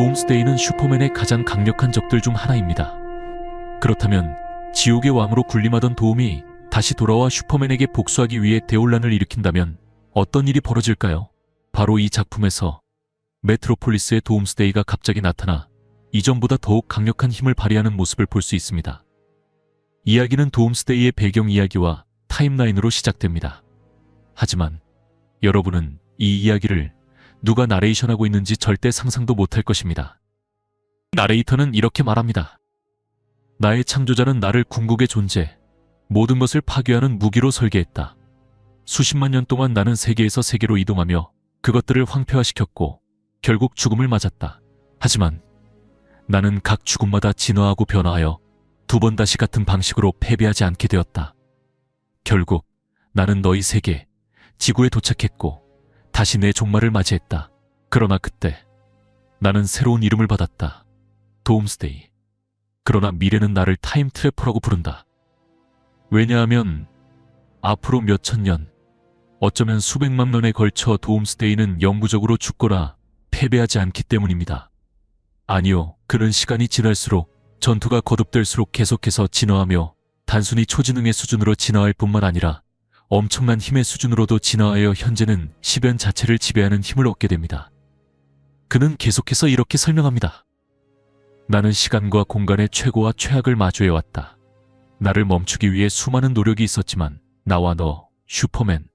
도움스데이는 슈퍼맨의 가장 강력한 적들 중 하나입니다. 그렇다면 지옥의 왕으로 군림하던 도움이 다시 돌아와 슈퍼맨에게 복수하기 위해 대혼란을 일으킨다면 어떤 일이 벌어질까요? 바로 이 작품에서 메트로폴리스의 도움스데이가 갑자기 나타나 이전보다 더욱 강력한 힘을 발휘하는 모습을 볼 수 있습니다. 이야기는 도움스데이의 배경 이야기와 타임라인으로 시작됩니다. 하지만 여러분은 이 이야기를 누가 나레이션하고 있는지 절대 상상도 못할 것입니다. 나레이터는 이렇게 말합니다. 나의 창조자는 나를 궁극의 존재, 모든 것을 파괴하는 무기로 설계했다. 수십만 년 동안 나는 세계에서 세계로 이동하며 그것들을 황폐화시켰고 결국 죽음을 맞았다. 하지만 나는 각 죽음마다 진화하고 변화하여 두 번 다시 같은 방식으로 패배하지 않게 되었다. 결국 나는 너희 세계, 지구에 도착했고 다시 내 종말을 맞이했다. 그러나 그때 나는 새로운 이름을 받았다. 도움스데이. 그러나 미래는 나를 타임트래퍼라고 부른다. 왜냐하면 앞으로 몇천 년, 어쩌면 수백만 년에 걸쳐 도움스데이는 영구적으로 죽거나 패배하지 않기 때문입니다. 아니요, 그는 시간이 지날수록 전투가 거듭될수록 계속해서 진화하며 단순히 초지능의 수준으로 진화할 뿐만 아니라 엄청난 힘의 수준으로도 진화하여 현재는 시변 자체를 지배하는 힘을 얻게 됩니다. 그는 계속해서 이렇게 설명합니다. 나는 시간과 공간의 최고와 최악을 마주해왔다. 나를 멈추기 위해 수많은 노력이 있었지만 나와 너, 슈퍼맨,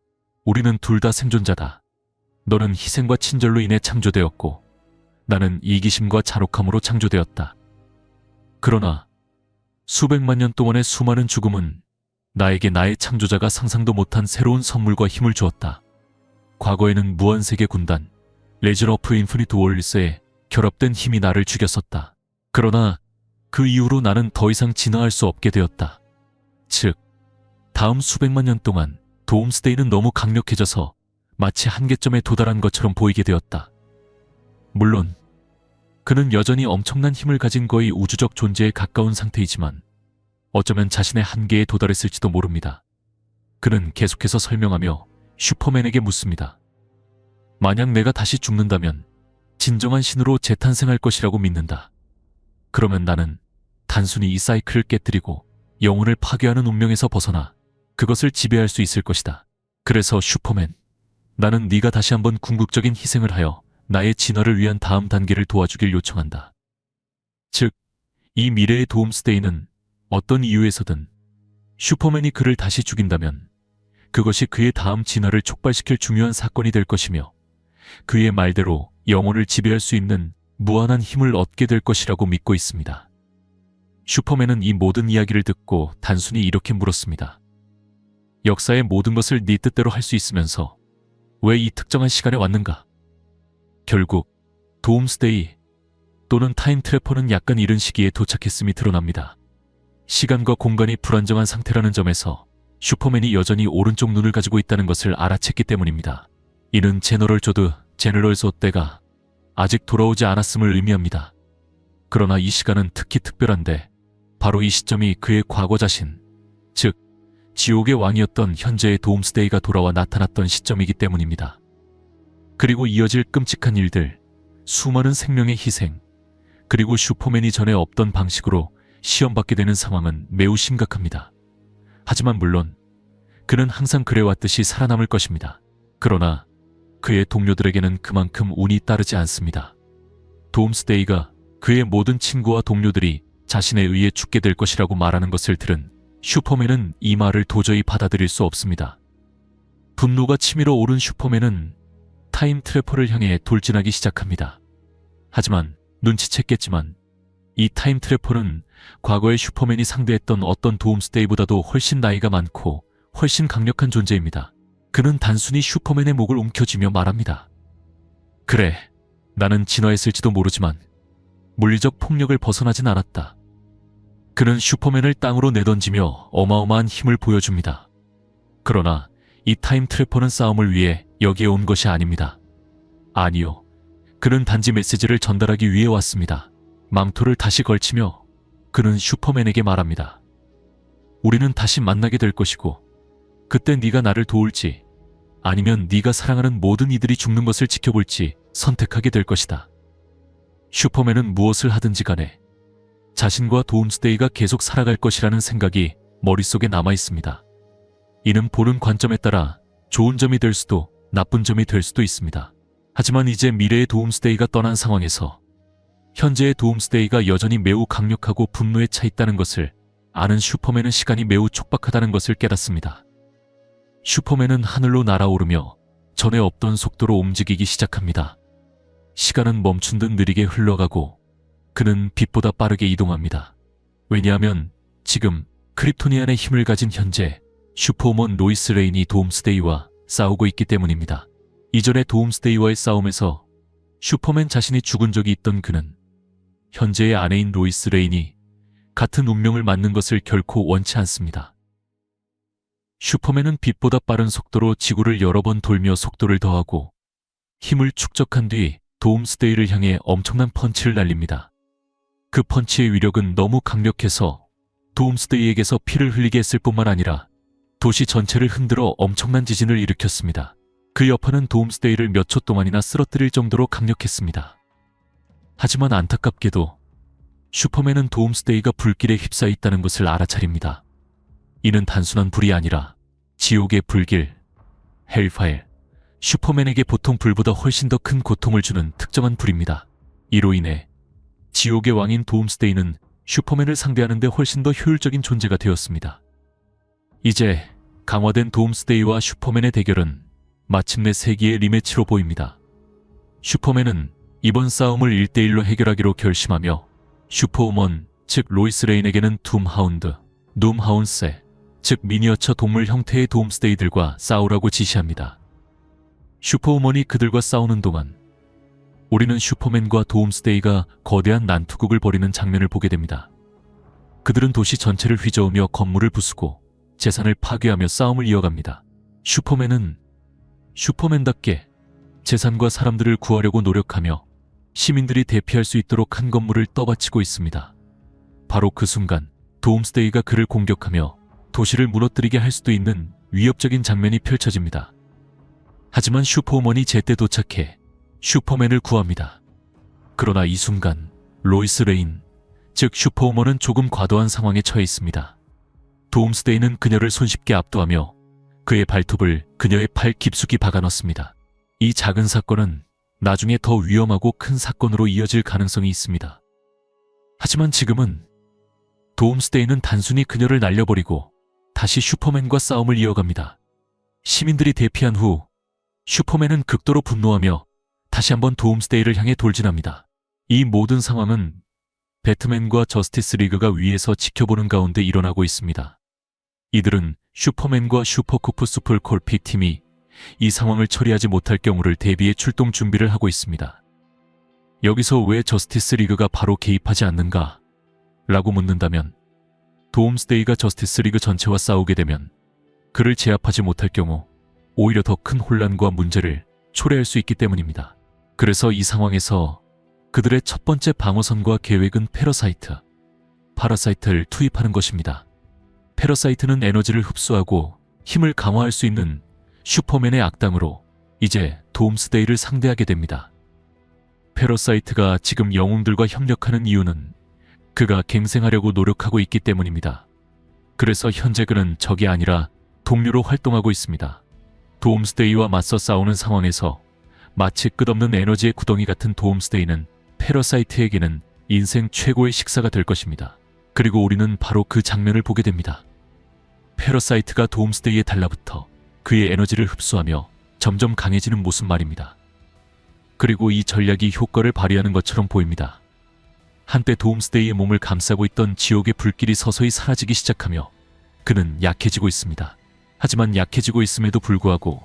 우리는 둘 다 생존자다. 너는 희생과 친절로 인해 창조되었고 나는 이기심과 잔혹함으로 창조되었다. 그러나 수백만 년 동안의 수많은 죽음은 나에게 나의 창조자가 상상도 못한 새로운 선물과 힘을 주었다. 과거에는 무한세계 군단, 레전 오브 인피니트 월스에 결합된 힘이 나를 죽였었다. 그러나 그 이후로 나는 더 이상 진화할 수 없게 되었다. 즉, 다음 수백만 년 동안 도움스데이는 너무 강력해져서 마치 한계점에 도달한 것처럼 보이게 되었다. 물론 그는 여전히 엄청난 힘을 가진 거의 우주적 존재에 가까운 상태이지만 어쩌면 자신의 한계에 도달했을지도 모릅니다. 그는 계속해서 설명하며 슈퍼맨에게 묻습니다. 만약 내가 다시 죽는다면 진정한 신으로 재탄생할 것이라고 믿는다. 그러면 나는 단순히 이 사이클을 깨뜨리고 영혼을 파괴하는 운명에서 벗어나 그것을 지배할 수 있을 것이다. 그래서 슈퍼맨, 나는 네가 다시 한번 궁극적인 희생을 하여 나의 진화를 위한 다음 단계를 도와주길 요청한다. 즉, 이 미래의 도움스데이는 어떤 이유에서든 슈퍼맨이 그를 다시 죽인다면 그것이 그의 다음 진화를 촉발시킬 중요한 사건이 될 것이며 그의 말대로 영혼을 지배할 수 있는 무한한 힘을 얻게 될 것이라고 믿고 있습니다. 슈퍼맨은 이 모든 이야기를 듣고 단순히 이렇게 물었습니다. 역사의 모든 것을 네 뜻대로 할 수 있으면서 왜 이 특정한 시간에 왔는가? 결국 도움스데이 또는 타임트래퍼는 약간 이른 시기에 도착했음이 드러납니다. 시간과 공간이 불안정한 상태라는 점에서 슈퍼맨이 여전히 오른쪽 눈을 가지고 있다는 것을 알아챘기 때문입니다. 이는 제너럴 조드, 제너럴 소떼가 아직 돌아오지 않았음을 의미합니다. 그러나 이 시간은 특히 특별한데 바로 이 시점이 그의 과거 자신, 즉 지옥의 왕이었던 현재의 도움스데이가 돌아와 나타났던 시점이기 때문입니다. 그리고 이어질 끔찍한 일들, 수많은 생명의 희생, 그리고 슈퍼맨이 전에 없던 방식으로 시험받게 되는 상황은 매우 심각합니다. 하지만 물론 그는 항상 그래왔듯이 살아남을 것입니다. 그러나 그의 동료들에게는 그만큼 운이 따르지 않습니다. 도움스데이가 그의 모든 친구와 동료들이 자신에 의해 죽게 될 것이라고 말하는 것을 들은 슈퍼맨은 이 말을 도저히 받아들일 수 없습니다. 분노가 치밀어 오른 슈퍼맨은 타임트래퍼를 향해 돌진하기 시작합니다. 하지만 눈치챘겠지만 이 타임트래퍼는 과거의 슈퍼맨이 상대했던 어떤 도움스데이보다도 훨씬 나이가 많고 훨씬 강력한 존재입니다. 그는 단순히 슈퍼맨의 목을 움켜쥐며 말합니다. 그래, 나는 진화했을지도 모르지만 물리적 폭력을 벗어나진 않았다. 그는 슈퍼맨을 땅으로 내던지며 어마어마한 힘을 보여줍니다. 그러나 이 타임트래퍼는 싸움을 위해 여기에 온 것이 아닙니다. 아니요, 그는 단지 메시지를 전달하기 위해 왔습니다. 망토를 다시 걸치며 그는 슈퍼맨에게 말합니다. 우리는 다시 만나게 될 것이고 그때 네가 나를 도울지 아니면 네가 사랑하는 모든 이들이 죽는 것을 지켜볼지 선택하게 될 것이다. 슈퍼맨은 무엇을 하든지 간에 자신과 도움스데이가 계속 살아갈 것이라는 생각이 머릿속에 남아 있습니다. 이는 보는 관점에 따라 좋은 점이 될 수도 나쁜 점이 될 수도 있습니다. 하지만 이제 미래의 도움스데이가 떠난 상황에서 현재의 도움스데이가 여전히 매우 강력하고 분노에 차 있다는 것을 아는 슈퍼맨은 시간이 매우 촉박하다는 것을 깨닫습니다. 슈퍼맨은 하늘로 날아오르며 전에 없던 속도로 움직이기 시작합니다. 시간은 멈춘 듯 느리게 흘러가고 그는 빛보다 빠르게 이동합니다. 왜냐하면 지금 크립토니안의 힘을 가진 현재 슈퍼우먼 로이스 레인이 도움스데이와 싸우고 있기 때문입니다. 이전의 도움스데이와의 싸움에서 슈퍼맨 자신이 죽은 적이 있던 그는 현재의 아내인 로이스 레인이 같은 운명을 맞는 것을 결코 원치 않습니다. 슈퍼맨은 빛보다 빠른 속도로 지구를 여러 번 돌며 속도를 더하고 힘을 축적한 뒤 도움스데이를 향해 엄청난 펀치를 날립니다. 그 펀치의 위력은 너무 강력해서 도움스데이에게서 피를 흘리게 했을 뿐만 아니라 도시 전체를 흔들어 엄청난 지진을 일으켰습니다. 그 여파는 도움스데이를 몇 초 동안이나 쓰러뜨릴 정도로 강력했습니다. 하지만 안타깝게도 슈퍼맨은 도움스데이가 불길에 휩싸여 있다는 것을 알아차립니다. 이는 단순한 불이 아니라 지옥의 불길, 헬파일, 슈퍼맨에게 보통 불보다 훨씬 더 큰 고통을 주는 특정한 불입니다. 이로 인해 지옥의 왕인 도움스데이는 슈퍼맨을 상대하는 데 훨씬 더 효율적인 존재가 되었습니다. 이제 강화된 도움스데이와 슈퍼맨의 대결은 마침내 세기의 리매치로 보입니다. 슈퍼맨은 이번 싸움을 1대1로 해결하기로 결심하며 슈퍼우먼, 즉 로이스 레인에게는 둠하운드, 둠하운세, 즉 미니어처 동물 형태의 도움스데이들과 싸우라고 지시합니다. 슈퍼우먼이 그들과 싸우는 동안 우리는 슈퍼맨과 도움스데이가 거대한 난투극을 벌이는 장면을 보게 됩니다. 그들은 도시 전체를 휘저으며 건물을 부수고 재산을 파괴하며 싸움을 이어갑니다. 슈퍼맨은 슈퍼맨답게 재산과 사람들을 구하려고 노력하며 시민들이 대피할 수 있도록 한 건물을 떠받치고 있습니다. 바로 그 순간 도움스데이가 그를 공격하며 도시를 무너뜨리게 할 수도 있는 위협적인 장면이 펼쳐집니다. 하지만 슈퍼우먼이 제때 도착해 슈퍼맨을 구합니다. 그러나 이 순간 로이스 레인, 즉 슈퍼우먼은 조금 과도한 상황에 처해 있습니다. 도움스데이는 그녀를 손쉽게 압도하며 그의 발톱을 그녀의 팔 깊숙이 박아넣습니다. 이 작은 사건은 나중에 더 위험하고 큰 사건으로 이어질 가능성이 있습니다. 하지만 지금은 도움스데이는 단순히 그녀를 날려버리고 다시 슈퍼맨과 싸움을 이어갑니다. 시민들이 대피한 후 슈퍼맨은 극도로 분노하며 다시 한번 도움스데이를 향해 돌진합니다. 이 모든 상황은 배트맨과 저스티스 리그가 위에서 지켜보는 가운데 일어나고 있습니다. 이들은 슈퍼맨과 슈퍼쿠프 수플콜픽 팀이 이 상황을 처리하지 못할 경우를 대비해 출동 준비를 하고 있습니다. 여기서 왜 저스티스 리그가 바로 개입하지 않는가? 라고 묻는다면 도움스데이가 저스티스 리그 전체와 싸우게 되면 그를 제압하지 못할 경우 오히려 더 큰 혼란과 문제를 초래할 수 있기 때문입니다. 그래서 이 상황에서 그들의 첫 번째 방어선과 계획은 파라사이트를 투입하는 것입니다. 패러사이트는 에너지를 흡수하고 힘을 강화할 수 있는 슈퍼맨의 악당으로 이제 도움스데이를 상대하게 됩니다. 패러사이트가 지금 영웅들과 협력하는 이유는 그가 갱생하려고 노력하고 있기 때문입니다. 그래서 현재 그는 적이 아니라 동료로 활동하고 있습니다. 도움스데이와 맞서 싸우는 상황에서 마치 끝없는 에너지의 구덩이 같은 도움스데이는 패러사이트에게는 인생 최고의 식사가 될 것입니다. 그리고 우리는 바로 그 장면을 보게 됩니다. 패러사이트가 도움스데이에 달라붙어 그의 에너지를 흡수하며 점점 강해지는 모습 말입니다. 그리고 이 전략이 효과를 발휘하는 것처럼 보입니다. 한때 도움스데이의 몸을 감싸고 있던 지옥의 불길이 서서히 사라지기 시작하며 그는 약해지고 있습니다. 하지만 약해지고 있음에도 불구하고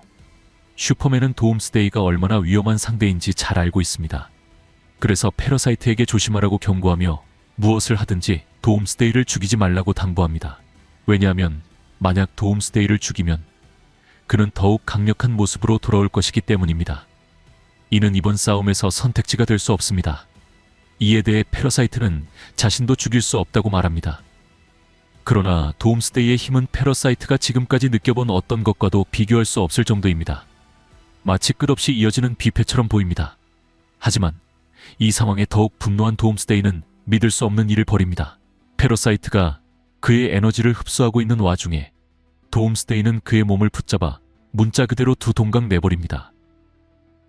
슈퍼맨은 도움스데이가 얼마나 위험한 상대인지 잘 알고 있습니다. 그래서 패러사이트에게 조심하라고 경고하며 무엇을 하든지 도움스데이를 죽이지 말라고 당부합니다. 왜냐하면 만약 도움스데이를 죽이면 그는 더욱 강력한 모습으로 돌아올 것이기 때문입니다. 이는 이번 싸움에서 선택지가 될 수 없습니다. 이에 대해 패러사이트는 자신도 죽일 수 없다고 말합니다. 그러나 도움스데이의 힘은 패러사이트가 지금까지 느껴본 어떤 것과도 비교할 수 없을 정도입니다. 마치 끝없이 이어지는 뷔페처럼 보입니다. 하지만 이 상황에 더욱 분노한 도움스데이는 믿을 수 없는 일을 벌입니다. 패러사이트가 그의 에너지를 흡수하고 있는 와중에 도움스데이는 그의 몸을 붙잡아 문자 그대로 두 동강 내버립니다.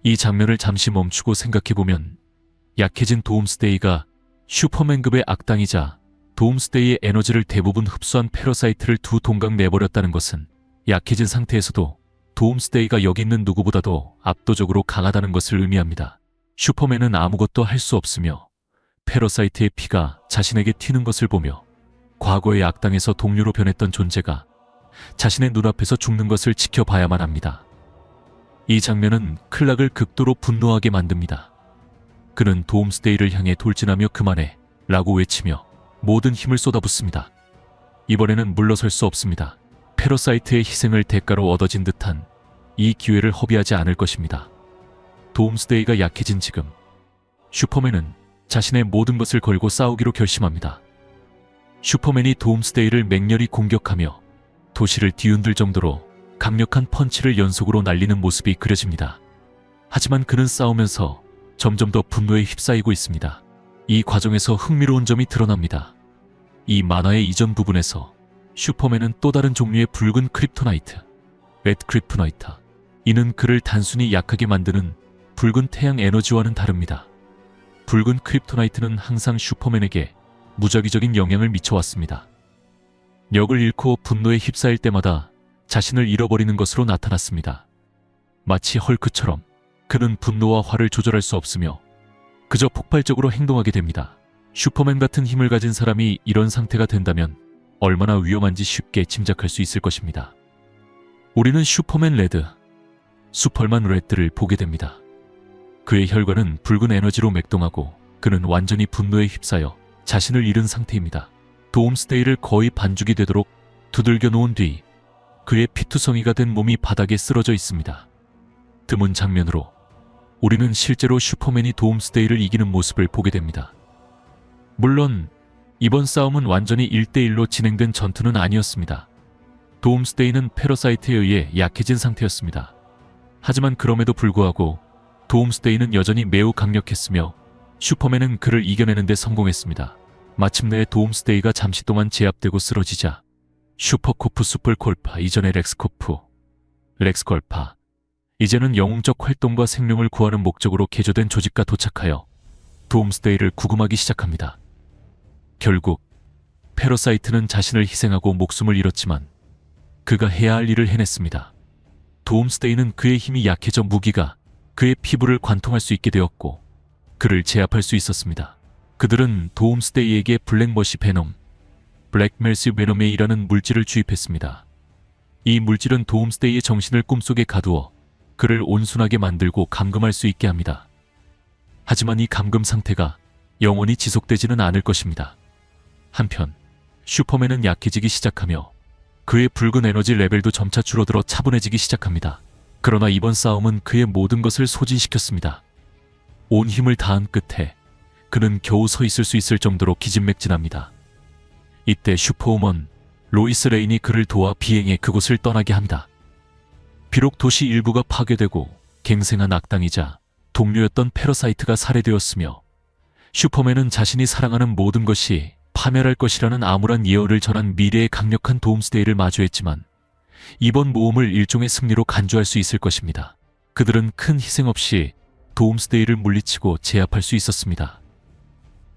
이 장면을 잠시 멈추고 생각해보면 약해진 도움스데이가 슈퍼맨급의 악당이자 도움스데이의 에너지를 대부분 흡수한 패러사이트를 두 동강 내버렸다는 것은 약해진 상태에서도 도움스데이가 여기 있는 누구보다도 압도적으로 강하다는 것을 의미합니다. 슈퍼맨은 아무것도 할 수 없으며 패러사이트의 피가 자신에게 튀는 것을 보며 과거의 악당에서 동료로 변했던 존재가 자신의 눈앞에서 죽는 것을 지켜봐야만 합니다. 이 장면은 클락을 극도로 분노하게 만듭니다. 그는 도움스데이를 향해 돌진하며 그만해 라고 외치며 모든 힘을 쏟아붓습니다. 이번에는 물러설 수 없습니다. 패러사이트의 희생을 대가로 얻어진 듯한 이 기회를 허비하지 않을 것입니다. 도움스데이가 약해진 지금 슈퍼맨은 자신의 모든 것을 걸고 싸우기로 결심합니다. 슈퍼맨이 도움스데이를 맹렬히 공격하며 도시를 뒤흔들 정도로 강력한 펀치를 연속으로 날리는 모습이 그려집니다. 하지만 그는 싸우면서 점점 더 분노에 휩싸이고 있습니다. 이 과정에서 흥미로운 점이 드러납니다. 이 만화의 이전 부분에서 슈퍼맨은 또 다른 종류의 붉은 크립토나이트, 웻 크립토나이트, 이는 그를 단순히 약하게 만드는 붉은 태양 에너지와는 다릅니다. 붉은 크립토나이트는 항상 슈퍼맨에게 무작위적인 영향을 미쳐왔습니다. 역을 잃고 분노에 휩싸일 때마다 자신을 잃어버리는 것으로 나타났습니다. 마치 헐크처럼 그는 분노와 화를 조절할 수 없으며 그저 폭발적으로 행동하게 됩니다. 슈퍼맨 같은 힘을 가진 사람이 이런 상태가 된다면 얼마나 위험한지 쉽게 짐작할 수 있을 것입니다. 우리는 슈퍼맨 레드, 슈퍼맨 레드를 보게 됩니다. 그의 혈관은 붉은 에너지로 맥동하고 그는 완전히 분노에 휩싸여 자신을 잃은 상태입니다. 도움스데이를 거의 반죽이 되도록 두들겨 놓은 뒤 그의 피투성이가 된 몸이 바닥에 쓰러져 있습니다. 드문 장면으로 우리는 실제로 슈퍼맨이 도움스데이를 이기는 모습을 보게 됩니다. 물론 이번 싸움은 완전히 1대1로 진행된 전투는 아니었습니다. 도움스데이는 패러사이트에 의해 약해진 상태였습니다. 하지만 그럼에도 불구하고 도움스데이는 여전히 매우 강력했으며 슈퍼맨은 그를 이겨내는 데 성공했습니다. 마침내 도움스데이가 잠시 동안 제압되고 쓰러지자 슈퍼코프 슈플콜파, 이전의 렉스콜파, 이제는 영웅적 활동과 생명을 구하는 목적으로 개조된 조직과 도착하여 도움스데이를 구금하기 시작합니다. 결국 패러사이트는 자신을 희생하고 목숨을 잃었지만 그가 해야 할 일을 해냈습니다. 도움스데이는 그의 힘이 약해져 무기가 그의 피부를 관통할 수 있게 되었고 그를 제압할 수 있었습니다. 그들은 도움스데이에게 블랙머시 베놈, 블랙멜시 베놈이라는 물질을 주입했습니다. 이 물질은 도움스데이의 정신을 꿈속에 가두어 그를 온순하게 만들고 감금할 수 있게 합니다. 하지만 이 감금 상태가 영원히 지속되지는 않을 것입니다. 한편 슈퍼맨은 약해지기 시작하며 그의 붉은 에너지 레벨도 점차 줄어들어 차분해지기 시작합니다. 그러나 이번 싸움은 그의 모든 것을 소진시켰습니다. 온 힘을 다한 끝에 그는 겨우 서 있을 수 있을 정도로 기진맥진합니다. 이때 슈퍼우먼 로이스 레인이 그를 도와 비행해 그곳을 떠나게 합니다. 비록 도시 일부가 파괴되고 갱생한 악당이자 동료였던 패러사이트가 살해되었으며 슈퍼맨은 자신이 사랑하는 모든 것이 파멸할 것이라는 암울한 예언을 전한 미래의 강력한 도움스데이를 마주했지만 이번 모험을 일종의 승리로 간주할 수 있을 것입니다. 그들은 큰 희생 없이 도움스데이를 물리치고 제압할 수 있었습니다.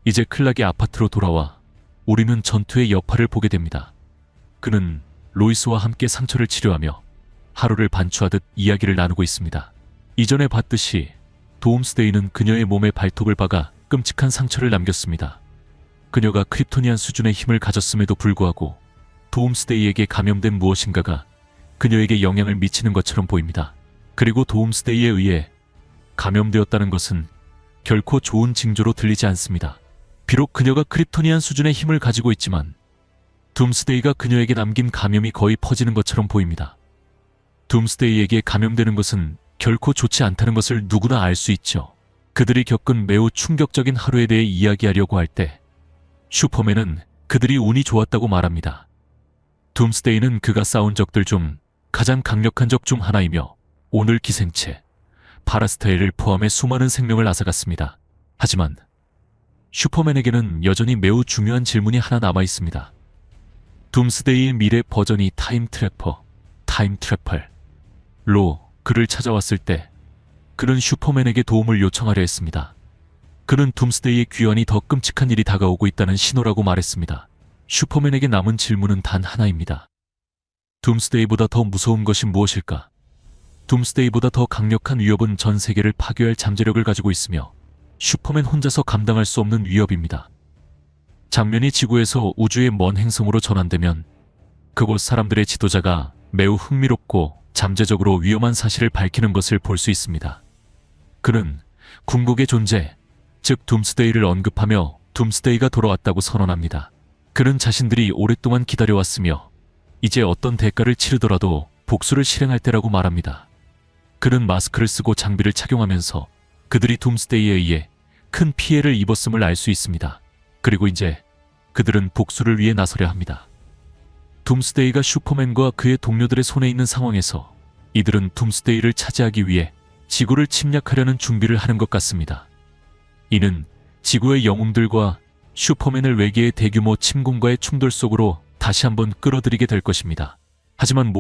이제 클락의 아파트로 돌아와 우리는 전투의 여파를 보게 됩니다. 그는 로이스와 함께 상처를 치료하며 하루를 반추하듯 이야기를 나누고 있습니다. 이전에 봤듯이 도움스데이는 그녀의 몸에 발톱을 박아 끔찍한 상처를 남겼습니다. 그녀가 크립토니안 수준의 힘을 가졌음에도 불구하고 도움스데이에게 감염된 무엇인가가 그녀에게 영향을 미치는 것처럼 보입니다. 그리고 도움스데이에 의해 감염되었다는 것은 결코 좋은 징조로 들리지 않습니다. 비록 그녀가 크립토니안 수준의 힘을 가지고 있지만 둠스데이가 그녀에게 남긴 감염이 거의 퍼지는 것처럼 보입니다. 둠스데이에게 감염되는 것은 결코 좋지 않다는 것을 누구나 알 수 있죠. 그들이 겪은 매우 충격적인 하루에 대해 이야기하려고 할 때 슈퍼맨은 그들이 운이 좋았다고 말합니다. 둠스데이는 그가 싸운 적들 중 가장 강력한 적 중 하나이며 오늘 기생체 파라스타엘을 포함해 수많은 생명을 앗아갔습니다. 하지만 슈퍼맨에게는 여전히 매우 중요한 질문이 하나 남아 있습니다. 둠스데이의 미래 버전이 타임 트래퍼로 그를 찾아왔을 때 그는 슈퍼맨에게 도움을 요청하려 했습니다. 그는 둠스데이의 귀환이 더 끔찍한 일이 다가오고 있다는 신호라고 말했습니다. 슈퍼맨에게 남은 질문은 단 하나입니다. 둠스데이보다 더 무서운 것이 무엇일까? 둠스데이보다 더 강력한 위협은 전 세계를 파괴할 잠재력을 가지고 있으며 슈퍼맨 혼자서 감당할 수 없는 위협입니다. 장면이 지구에서 우주의 먼 행성으로 전환되면 그곳 사람들의 지도자가 매우 흥미롭고 잠재적으로 위험한 사실을 밝히는 것을 볼 수 있습니다. 그는 궁극의 존재, 즉 둠스데이를 언급하며 둠스데이가 돌아왔다고 선언합니다. 그는 자신들이 오랫동안 기다려왔으며 이제 어떤 대가를 치르더라도 복수를 실행할 때라고 말합니다. 그는 마스크를 쓰고 장비를 착용하면서 그들이 둠스데이에 의해 큰 피해를 입었음을 알 수 있습니다. 그리고 이제 그들은 복수를 위해 나서려 합니다. 둠스데이가 슈퍼맨과 그의 동료들의 손에 있는 상황에서 이들은 둠스데이를 차지하기 위해 지구를 침략하려는 준비를 하는 것 같습니다. 이는 지구의 영웅들과 슈퍼맨을 외계의 대규모 침공과의 충돌 속으로 다시 한번 끌어들이게 될 것입니다. 하지만